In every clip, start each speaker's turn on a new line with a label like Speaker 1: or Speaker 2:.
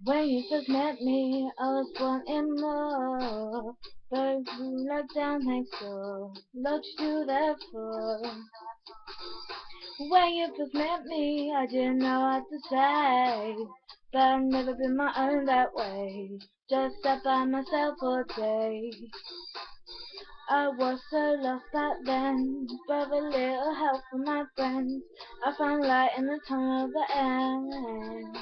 Speaker 1: When you first met me, I was wanting more. But you locked down next door. What you do that for? When you first met me, I didn't know what to say. But I've never been my own that way. Just sat by myself all day. I was so lost back then, but with a little help from my friends, I found light in the tunnel of the end.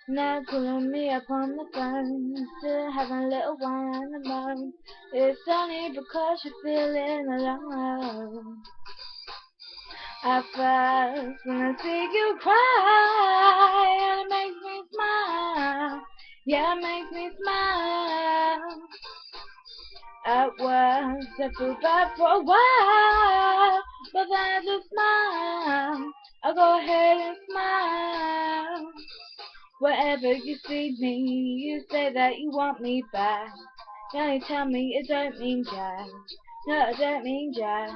Speaker 1: Now calling me up on the phone, still having a little one on the moan. It's only because you're feeling alone. At first, when I see you cry, and it makes me smile. Yeah, it makes me smile. At once, I feel bad for a while, but then I just smile. I go ahead and smile. Wherever you see me, you say that you want me back. Now you tell me it don't mean jack. No, it don't mean jack.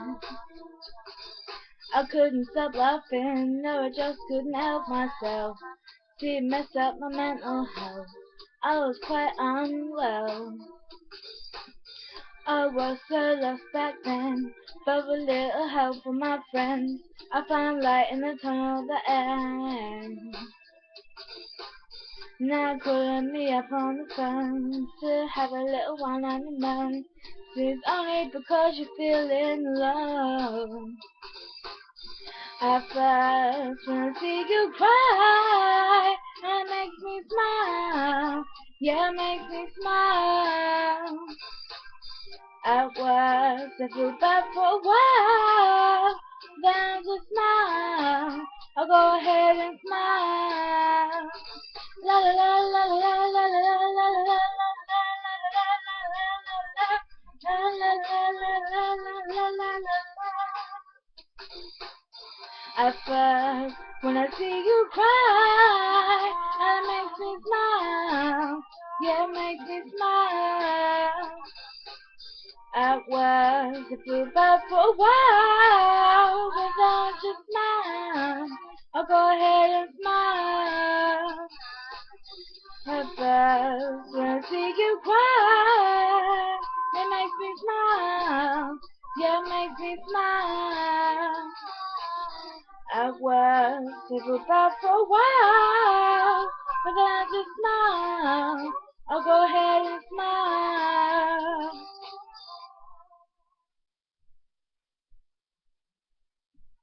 Speaker 1: I couldn't stop laughing, no, I just couldn't help myself. See, it messed up my mental health. I was quite unwell. I was so lost back then, but with little help from my friends, I found light in the tunnel of the end. Now calling me up on the phone to have a little one on the moan. It's only because you're feeling alone. At first, when I see you cry, it makes me smile. Yeah, it makes me smile. At work, I feel bad for a while, then I just smile. I'll go ahead and smile. La la la la la la la la la la la at first, when I see you cry, it makes me smile. Yeah, it makes me smile. At work, I feel bad for a while, but then I just smile. I'll go ahead and smile. At first, when I see you cry, it makes me smile. Yeah, it makes me smile. At work, I feel bad for a while, but then I just smile. I'll go ahead.